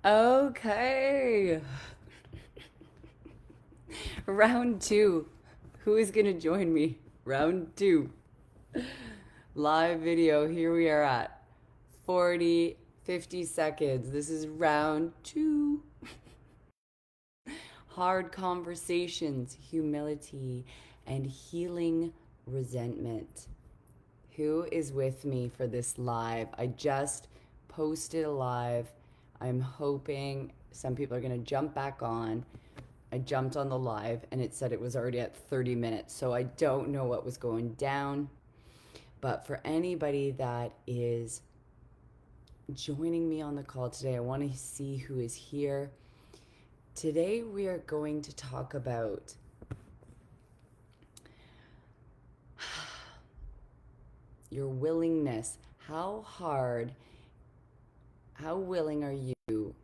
Okay. Round two. Who is going to join me? Round two. Live video. Here we are at 40, 50 seconds. This is round two. Hard conversations, humility, and healing resentment. Who is with me for this live? I just posted a live. I'm hoping some people are going to jump back on. I jumped on the live and it said it was already at 30 minutes. So I don't know what was going down. But for anybody that is joining me on the call today, I want to see who is here. Today we are going to talk about your willingness. How willing are you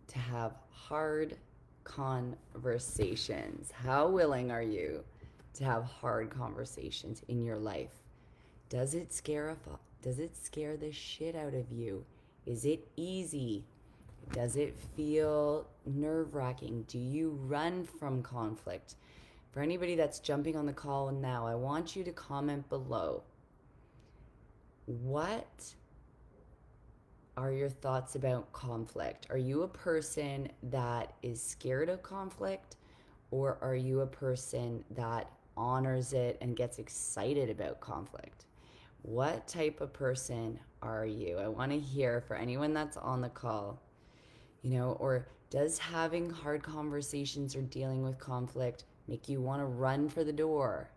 to have hard conversations? How willing are you to have hard conversations in your life? Does it scare the shit out of you? Is it easy? Does it feel nerve-wracking? Do you run from conflict? For anybody that's jumping on the call now, I want you to comment below. What are your thoughts about conflict? Are you a person that is scared of conflict, or are you a person that honors it and gets excited about conflict? What type of person are you? I want to hear for anyone that's on the call, or does having hard conversations or dealing with conflict make you want to run for the door?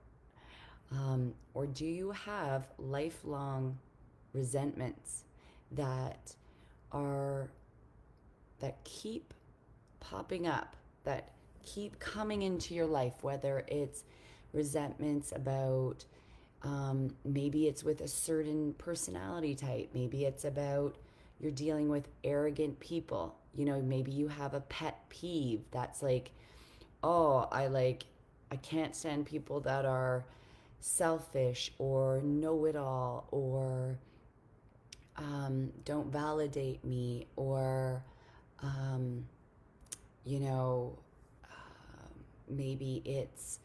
Or do you have lifelong resentments that are that keep popping up, that keep coming into your life, whether it's resentments about maybe it's with a certain personality type, maybe it's about you're dealing with arrogant people, maybe you have a pet peeve that's like, oh, I can't stand people that are selfish or know it all or don't validate me or um, you know maybe it's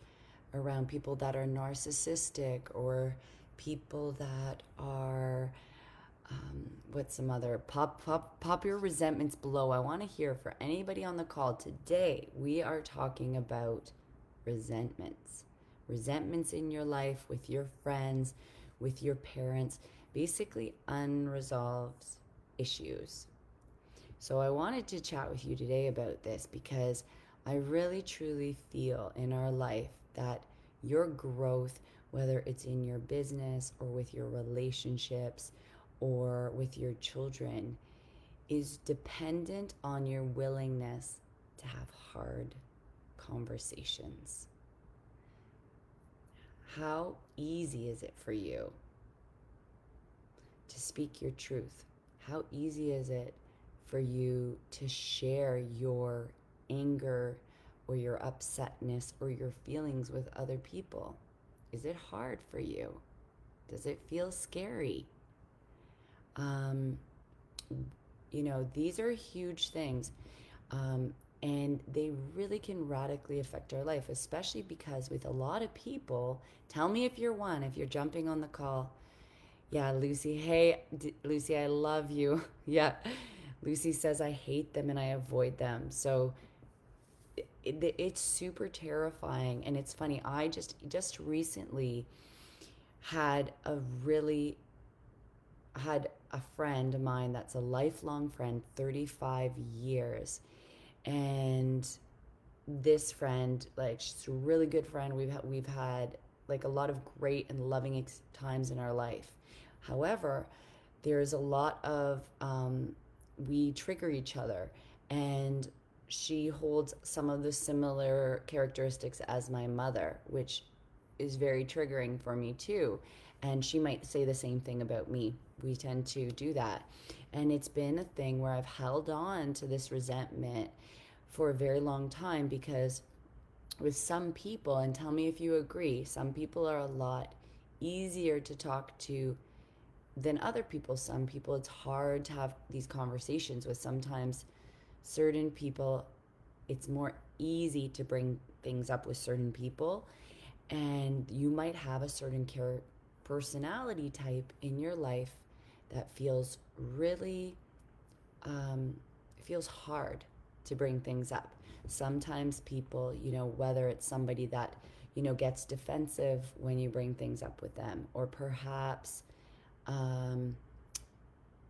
around people that are narcissistic or people that are what's some other pop your resentments below. I want to hear for anybody on the call today. We are talking about resentments in your life, with your friends, with your parents, basically unresolved issues. So I wanted to chat with you today about this because I really truly feel in our life that your growth, whether it's in your business or with your relationships or with your children, is dependent on your willingness to have hard conversations. How easy is it for you to speak your truth? How easy is it for you to share your anger or your upsetness or your feelings with other people? Is it hard for you? Does it feel scary? Um, these are huge things. And they really can radically affect our life, especially because with a lot of people, tell me if you're jumping on the call. Yeah, Lucy. Hey, Lucy, I love you. Yeah. Lucy says, I hate them and I avoid them. So it's super terrifying. And it's funny. I just recently had a really had a friend of mine that's a lifelong friend, 35 years. And this friend, like, she's a really good friend. We've had like a lot of great and loving times in our life. However, there's a lot of we trigger each other, and she holds some of the similar characteristics as my mother, which is very triggering for me too. And she might say the same thing about me. We tend to do that. And it's been a thing where I've held on to this resentment for a very long time because with some people, and tell me if you agree, some people are a lot easier to talk to than other people. Some people it's hard to have these conversations with. Sometimes Certain people, it's more easy to bring things up with certain people, and you might have a certain personality type in your life that feels really feels hard to bring things up. Sometimes people, whether it's somebody that, gets defensive when you bring things up with them, or perhaps um,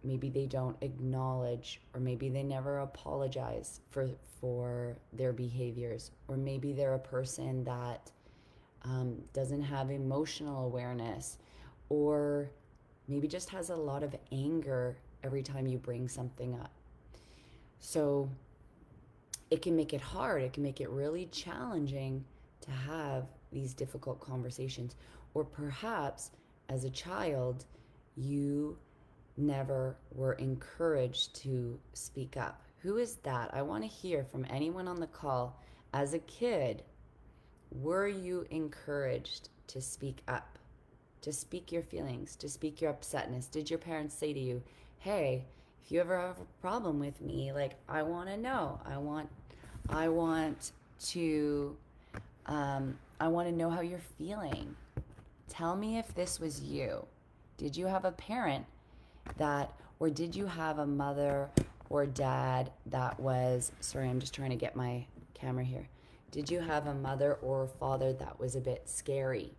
maybe they don't acknowledge, or maybe they never apologize for their behaviors, or maybe they're a person that doesn't have emotional awareness, or maybe just has a lot of anger every time you bring something up. So it can make it hard. It can make it really challenging to have these difficult conversations. Or perhaps as a child, you never were encouraged to speak up. Who is that? I want to hear from anyone on the call. As a kid, were you encouraged to speak up, to speak your feelings, to speak your upsetness? Did your parents say to you, hey, if you ever have a problem with me, like, I want to know. I want to know how you're feeling. Tell me if this was you. Did you have a parent that, or did you have a mother or dad that was, sorry, I'm just trying to get my camera here. Did you have a mother or a father that was a bit scary?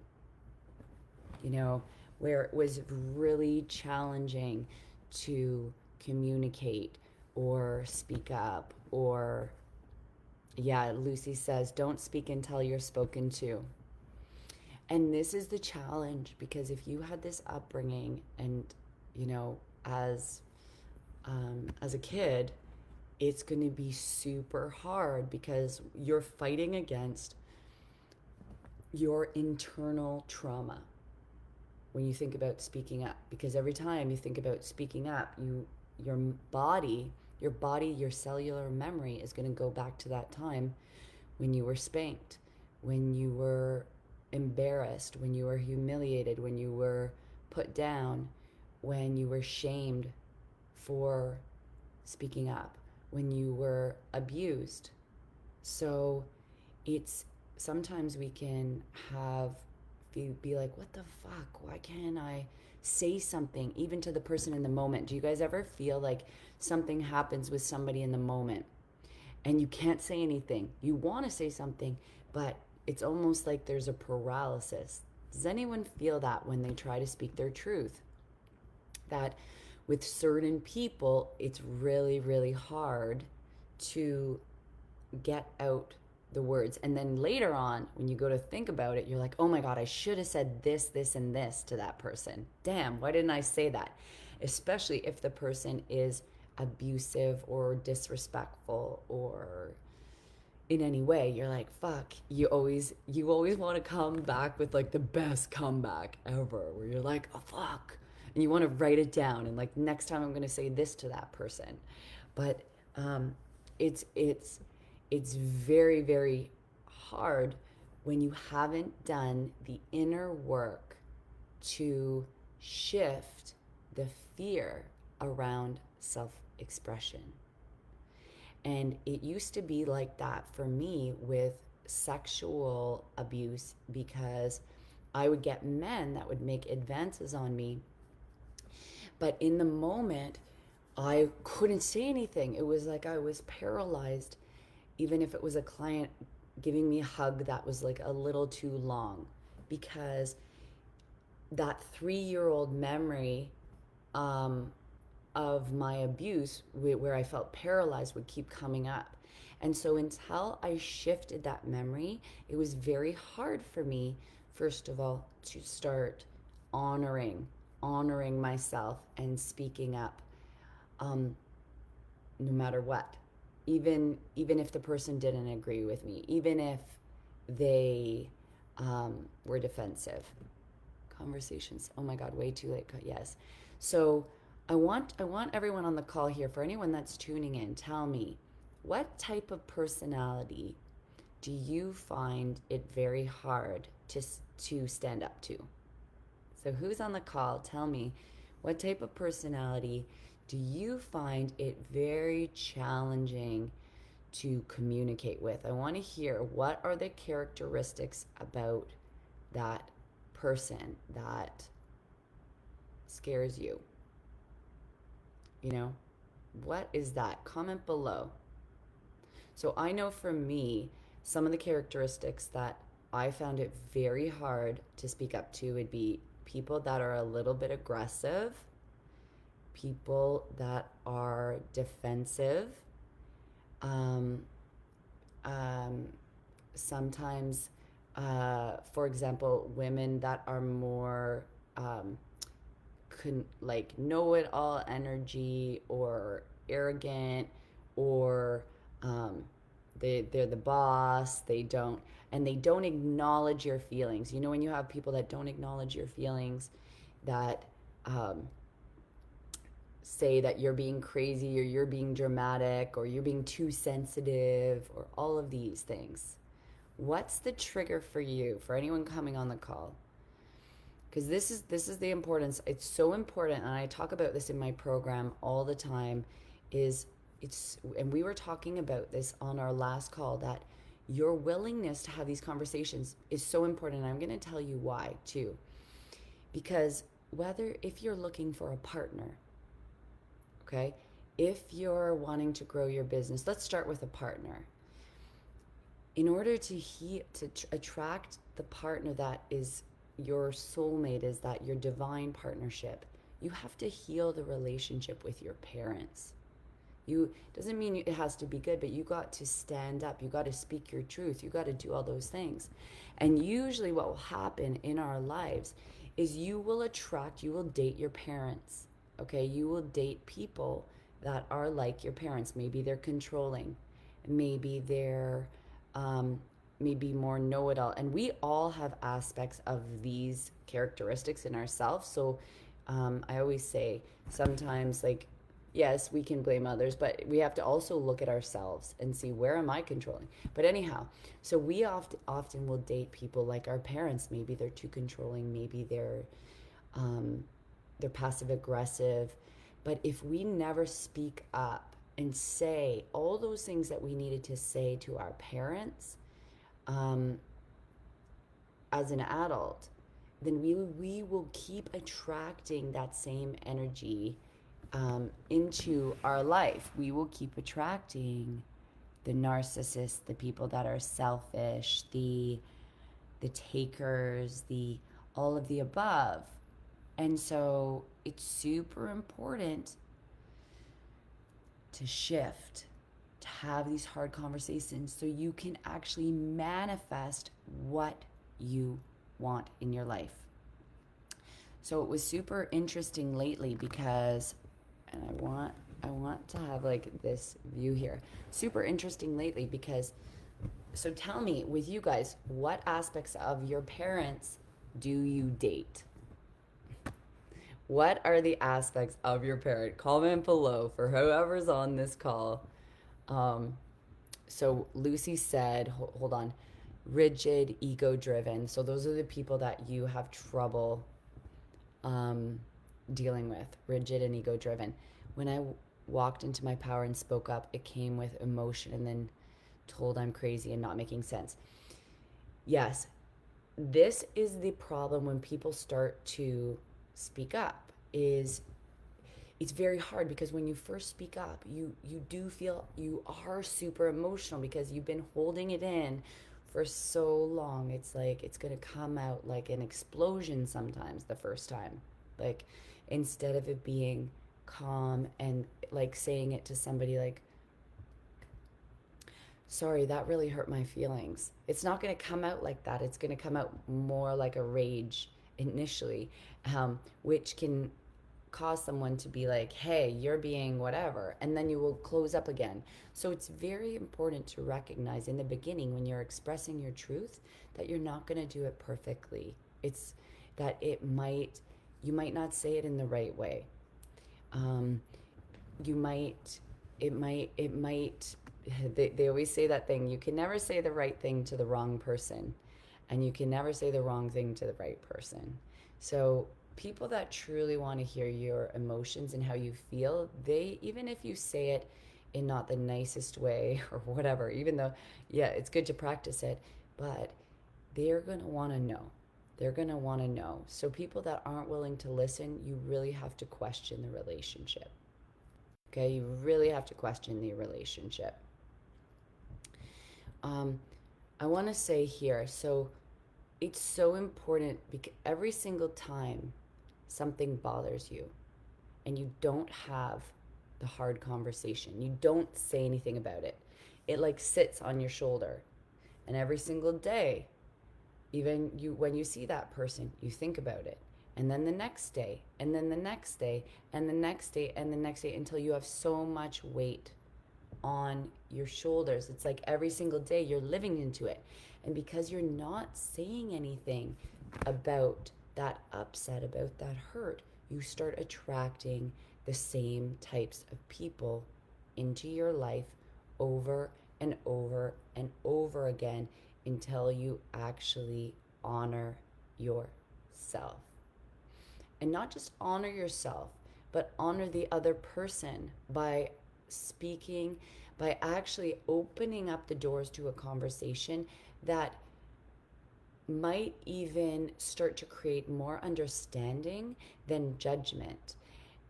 Where it was really challenging to communicate or speak up, or, yeah, Lucy says, don't speak until you're spoken to. And this is the challenge, because if you had this upbringing and, as a kid, it's going to be super hard because you're fighting against your internal trauma when you think about speaking up. Because every time you think about speaking up, your body, your cellular memory is going to go back to that time when you were spanked, when you were embarrassed, when you were humiliated, when you were put down, when you were shamed for speaking up, when you were abused. So it's sometimes we can be like, what the fuck? Why can't I say something even to the person in the moment? Do you guys ever feel like something happens with somebody in the moment and you can't say anything? You want to say something, but it's almost like there's a paralysis. Does anyone feel that when they try to speak their truth? That with certain people, it's really, really hard to get out the words. And then later on, when you go to think about it, you're like, oh my God, I should have said this, this, and this to that person. Damn, why didn't I say that? Especially if the person is abusive or disrespectful or in any way. You're like, fuck, you always want to come back with like the best comeback ever, where you're like, oh fuck, and you want to write it down, and like, next time I'm going to say this to that person. But it's very, very hard when you haven't done the inner work to shift the fear around self-expression. And it used to be like that for me with sexual abuse, because I would get men that would make advances on me, but in the moment I couldn't say anything. It was like I was paralyzed. Even if it was a client giving me a hug that was like a little too long, because that 3-year-old memory of my abuse, where I felt paralyzed, would keep coming up. And so until I shifted that memory, it was very hard for me, first of all, to start honoring myself and speaking up, no matter what. Even if the person didn't agree with me, even if they were defensive. Conversations, oh my God, way too late. Yes. So I want everyone on the call here, for anyone that's tuning in, tell me, what type of personality do you find it very hard to stand up to? So who's on the call? Tell me, what type of personality do you find it very challenging to communicate with? I want to hear, what are the characteristics about that person that scares you? You know, what is that? Comment below. So I know for me, some of the characteristics that I found it very hard to speak up to would be people that are a little bit aggressive, people that are defensive, um, um, sometimes, for example, women that are more like know-it-all energy, or arrogant, or they're the boss. They don't acknowledge your feelings. You know, when you have people that don't acknowledge your feelings, that um, say that you're being crazy, or you're being dramatic, or you're being too sensitive, or all of these things. What's the trigger for you, for anyone coming on the call? Because this is the importance. It's so important, and I talk about this in my program all the time. And we were talking about this on our last call, that your willingness to have these conversations is so important. And I'm going to tell you why too. Because if you're looking for a partner, okay, if you're wanting to grow your business, let's start with a partner. In order to attract the partner that is your soulmate, is that your divine partnership, you have to heal the relationship with your parents. Doesn't mean it has to be good, but you got to stand up, you got to speak your truth, you got to do all those things. And usually what will happen in our lives is you will date your parents. Okay, you will date people that are like your parents. Maybe they're controlling, maybe they're maybe more know-it-all. And we all have aspects of these characteristics in ourselves. So I always say, sometimes, like, yes, we can blame others, but we have to also look at ourselves and see, where am I controlling? But anyhow, so we often will date people like our parents. Maybe they're too controlling, maybe they're passive aggressive. But if we never speak up and say all those things that we needed to say to our parents, as an adult, then we will keep attracting that same energy into our life. We will keep attracting the narcissists, the people that are selfish, the takers, the all of the above. And so it's super important to shift, to have these hard conversations, so you can actually manifest what you want in your life. So it was super interesting lately because, and I want to have like this view here. Super interesting lately because, so tell me, with you guys, what aspects of your parents do you date? What are the aspects of your parent? Comment below for whoever's on this call. So Lucy said, hold on, rigid, ego-driven. So those are the people that you have trouble dealing with, rigid and ego-driven. When I walked into my power and spoke up, it came with emotion and then told I'm crazy and not making sense. Yes, this is the problem when people start to speak up. It's very hard, because when you first speak up, you do feel, you are super emotional because you've been holding it in for so long. It's like it's gonna come out like an explosion sometimes the first time. Like, instead of it being calm and like saying it to somebody like, sorry, that really hurt my feelings. It's not going to come out like that. It's going to come out more like a rage initially, which can cause someone to be like, hey, you're being whatever, and then you will close up again. So it's very important to recognize in the beginning, when you're expressing your truth, that you're not going to do it perfectly. It's that you might not say it in the right way. They always say that thing, you can never say the right thing to the wrong person, and you can never say the wrong thing to the right person. So people that truly want to hear your emotions and how you feel, they, even if you say it in not the nicest way or whatever, even though, yeah, it's good to practice it, but they're going to want to know. They're going to want to know. So, people that aren't willing to listen, you really have to question the relationship. Okay, you really have to question the relationship. Um, I want to say here, so it's so important because every single time something bothers you and you don't have the hard conversation, you don't say anything about it, it like sits on your shoulder. And every single day, even you, when you see that person, you think about it. And then the next day, and then the next day, and the next day, and the next day, until you have so much weight on your shoulders. It's like every single day you're living into it. And because you're not saying anything about that upset, about that hurt, you start attracting the same types of people into your life over and over and over again until you actually honor yourself. And not just honor yourself, but honor the other person by speaking, by actually opening up the doors to a conversation that might even start to create more understanding than judgment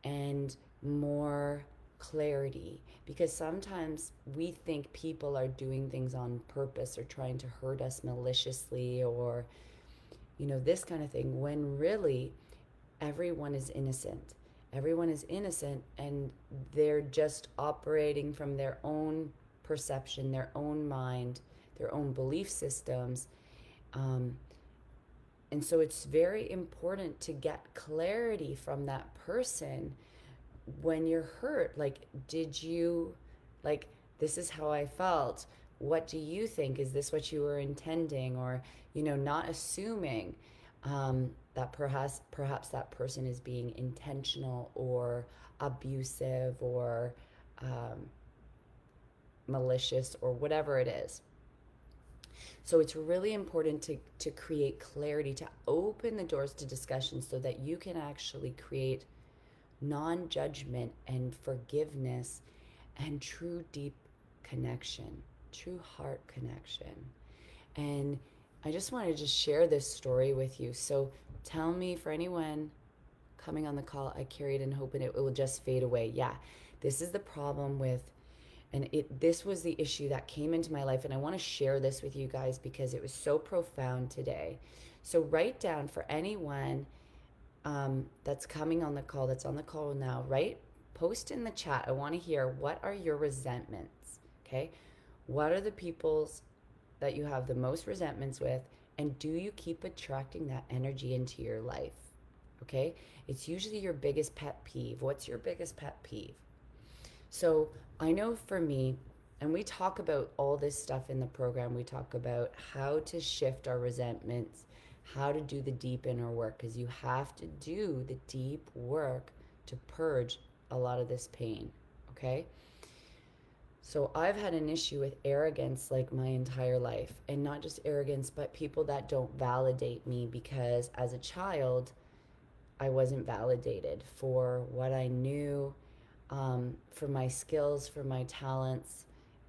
and more clarity. Because sometimes we think people are doing things on purpose or trying to hurt us maliciously or, this kind of thing, when really everyone is innocent. Everyone is innocent and they're just operating from their own perception, their own mind, their own belief systems. Um, and so it's very important to get clarity from that person when you're hurt. Like, did you, like, this is how I felt. What do you think? Is this what you were intending? Or, not assuming that perhaps that person is being intentional or abusive or um, malicious or whatever it is. So it's really important to create clarity, to open the doors to discussion so that you can actually create non-judgment and forgiveness and true deep connection, true heart connection. And I just wanted to share this story with you. So tell me, for anyone coming on the call, I carry it and hope it will just fade away. Yeah, this is the problem with, and this was the issue that came into my life, and I want to share this with you guys because it was so profound today. So write down, for anyone that's coming on the call, that's on the call now, right? Post in the chat. I want to hear, what are your resentments? Okay, what are the people's that you have the most resentments with, and do you keep attracting that energy into your life? Okay, it's usually your biggest pet peeve. What's your biggest pet peeve? So I know for me, and we talk about all this stuff in the program, we talk about how to shift our resentments, how to do the deep inner work, because you have to do the deep work to purge a lot of this pain. Okay, so I've had an issue with arrogance like my entire life, and not just arrogance, but people that don't validate me, because as a child, I wasn't validated for what I knew, for my skills, for my talents.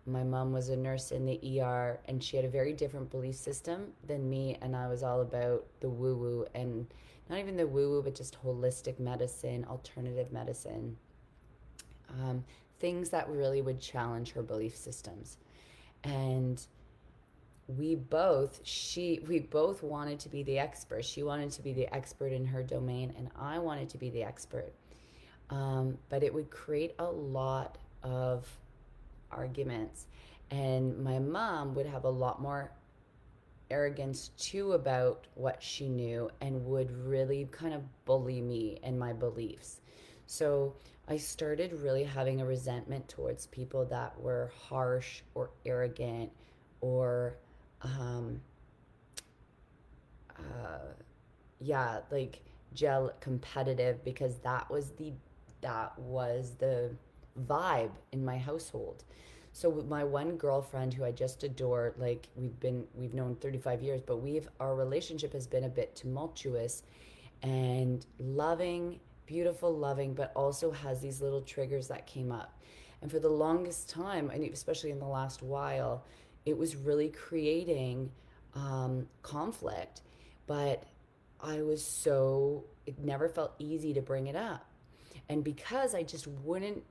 My mom was a nurse in the ER, and she had a very different belief system than me, and I was all about the woo woo, and not even the woo woo, but just holistic medicine, alternative medicine. Things that really would challenge her belief systems. And we both wanted to be the expert. She wanted to be the expert in her domain, and I wanted to be the expert. But it would create a lot of arguments, and my mom would have a lot more arrogance too about what she knew, and would really kind of bully me and my beliefs. So I started really having a resentment towards people that were harsh or arrogant or um, like competitive, because that was the vibe in my household. So with my one girlfriend who I just adore, like we've known 35 years, but our relationship has been a bit tumultuous, and loving, beautiful, loving, but also has these little triggers that came up. And for the longest time, and especially in the last while, it was really creating conflict. But it never felt easy to bring it up. And because I just wouldn't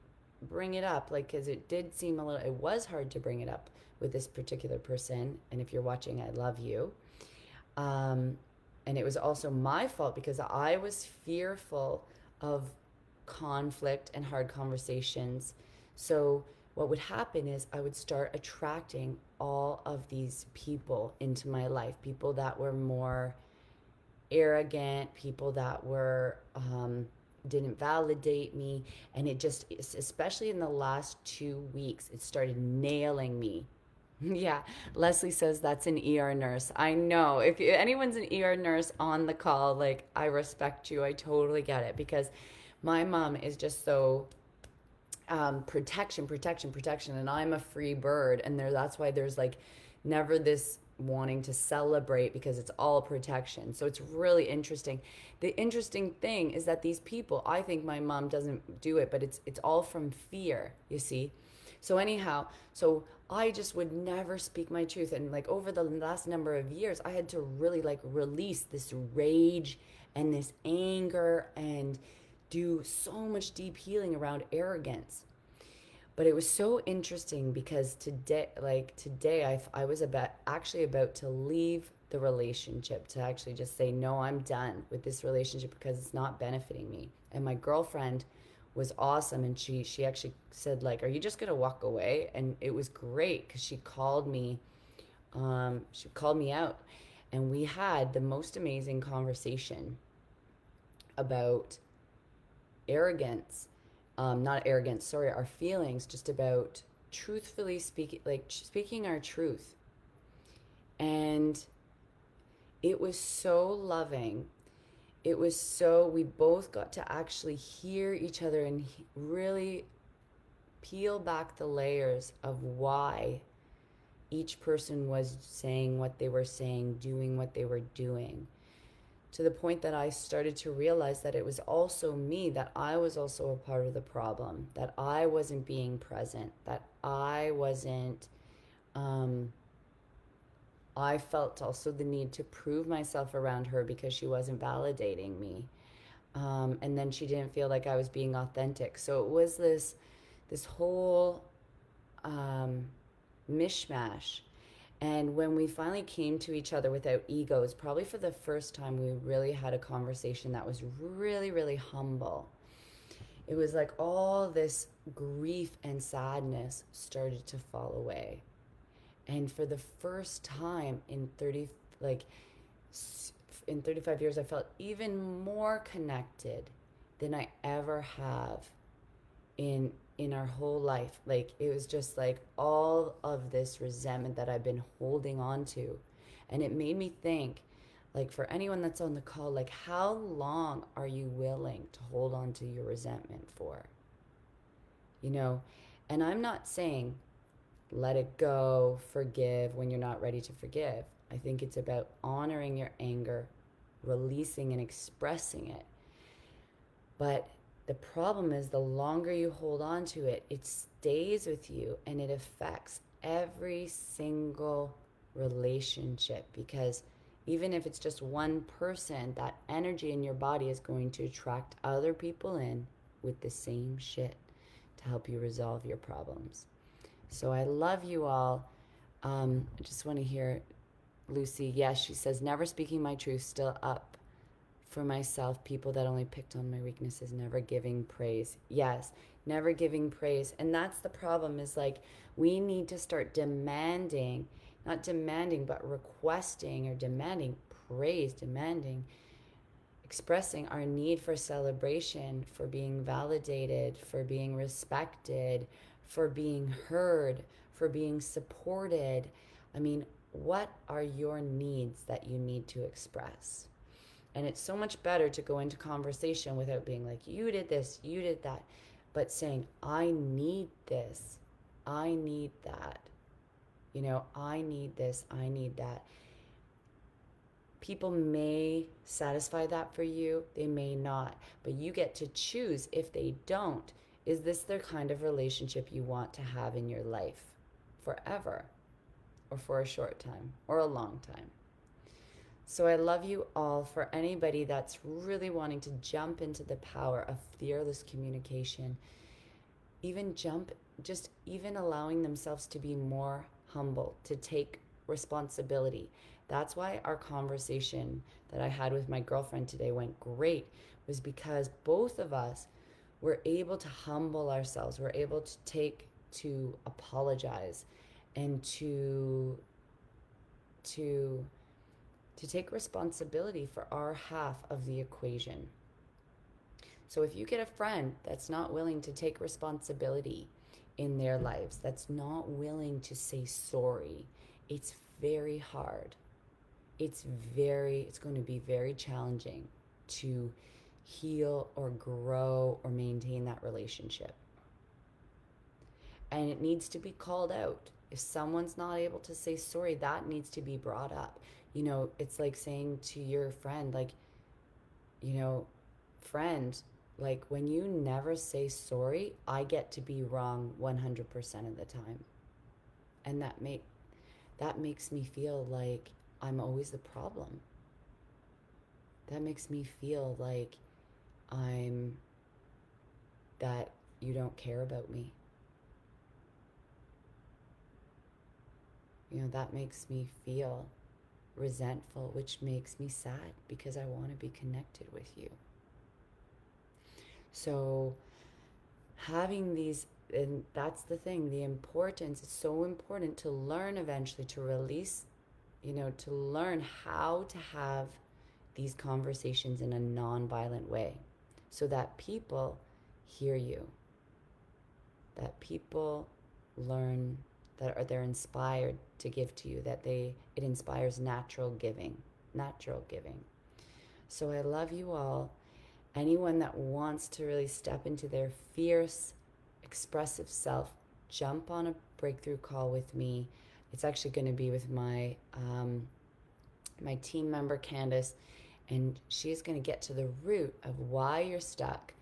bring it up, like, because it did seem it was hard to bring it up with this particular person. And if you're watching, I love you. Um, and it was also my fault because I was fearful of conflict and hard conversations. So what would happen is I would start attracting all of these people into my life, people that were more arrogant, people that were didn't validate me, and it just, especially in the last 2 weeks, it started nailing me. Yeah, Leslie says that's an ER nurse. I know. If anyone's an ER nurse on the call, like, I respect you. I totally get it because my mom is just so protection, protection, protection, and I'm a free bird, and that's why there's like never this wanting to celebrate because it's all protection. So it's really interesting. The interesting thing is that these people, I think my mom doesn't do it, but it's all from fear, you see. So anyhow, so I just would never speak my truth, and like over the last number of years I had to really like release this rage and this anger and do so much deep healing around arrogance. But it was so interesting because today I was about to leave the relationship, to actually just say, no, I'm done with this relationship because it's not benefiting me. And my girlfriend was awesome, and she actually said, like, are you just gonna walk away? And it was great because she called me out, and we had the most amazing conversation about arrogance, not arrogance, sorry, our feelings, just about truthfully speaking, like speaking our truth. And it was so loving. We both got to actually hear each other and really peel back the layers of why each person was saying what they were saying, doing what they were doing, to the point that I started to realize that it was also me, that I was also a part of the problem, that I wasn't being present, that I felt also the need to prove myself around her because she wasn't validating me. And then she didn't feel like I was being authentic. So it was this whole mishmash. And when we finally came to each other without egos, probably for the first time, we really had a conversation that was really, really humble. It was like all this grief and sadness started to fall away. And for the first time like in 35 years, I felt even more connected than I ever have in our whole life. Like, it was just like all of this resentment that I've been holding on to. And it made me think, like, for anyone that's on the call, like, how long are you willing to hold on to your resentment for? You know, and I'm not saying let it go, forgive when you're not ready to forgive. I think it's about honoring your anger, releasing and expressing it. But the problem is, the longer you hold on to it, it stays with you and it affects every single relationship, because even if it's just one person, that energy in your body is going to attract other people in with the same shit to help you resolve your problems. So I love you all. I just want to hear Lucy. Yes, she says, never speaking my truth, still up for myself. People that only picked on my weaknesses, never giving praise. Yes, never giving praise. And that's the problem, is like, we need to start demanding, not demanding, but requesting, or demanding praise, expressing our need for celebration, for being validated, for being respected, for being heard, for being supported. I mean, what are your needs that you need to express? And it's so much better to go into conversation without being like, you did this, you did that, but saying, I need this, I need that. You know, I need this, I need that. People may satisfy that for you, they may not, but you get to choose. If they don't, is this the kind of relationship you want to have in your life forever, or for a short time or a long time? So I love you all. For anybody that's really wanting to jump into the power of fearless communication, even allowing themselves to be more humble, to take responsibility. That's why our conversation that I had with my girlfriend today went great, was because both of us were able to humble ourselves. We're able to apologize and to take responsibility for our half of the equation. So if you get a friend that's not willing to take responsibility in their lives, that's not willing to say sorry, it's very hard. It's going to be very challenging to heal or grow or maintain that relationship. And it needs to be called out. If someone's not able to say sorry, that needs to be brought up. It's like saying to your friend, like, friend, like, when you never say sorry, I get to be wrong 100% of the time. And that makes me feel like I'm always the problem. That makes me feel like that you don't care about me. That makes me feel resentful, which makes me sad because I want to be connected with you. So having these, and that's the thing, the importance, it's so important to learn eventually to release, to learn how to have these conversations in a non-violent way so that people hear you, that people learn, that they're inspired to give to you, that it inspires natural giving. So I love you all. Anyone that wants to really step into their fierce, expressive self, jump on a breakthrough call with me. It's actually going to be with my team member, Candace, and she's going to get to the root of why you're stuck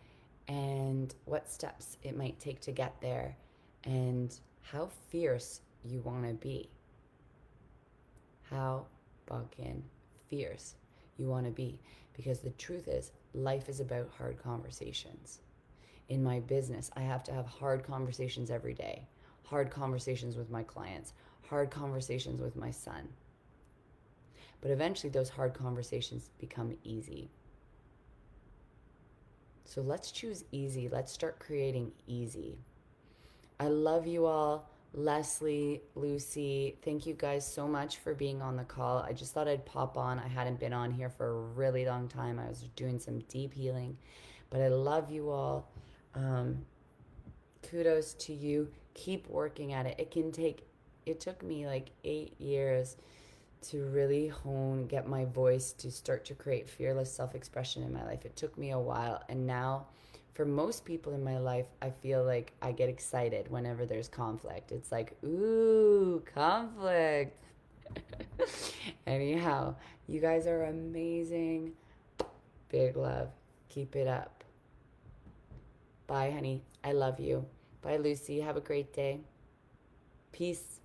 and what steps it might take to get there and how fierce you want to be. How fucking fierce you want to be. Because the truth is, life is about hard conversations. In my business, I have to have hard conversations every day. Hard conversations with my clients. Hard conversations with my son. But eventually those hard conversations become easy. So let's choose easy. Let's start creating easy. I love you all. Leslie, Lucy, thank you guys so much for being on the call. I just thought I'd pop on. I hadn't been on here for a really long time. I was doing some deep healing, but I love you all. Kudos to you. Keep working at it. It took me like 8 years to really get my voice to start to create fearless self-expression in my life. It took me a while, and now for most people in my life, I feel like I get excited whenever there's conflict. It's like, ooh, conflict. Anyhow, you guys are amazing. Big love. Keep it up. Bye, honey. I love you. Bye, Lucy. Have a great day. Peace.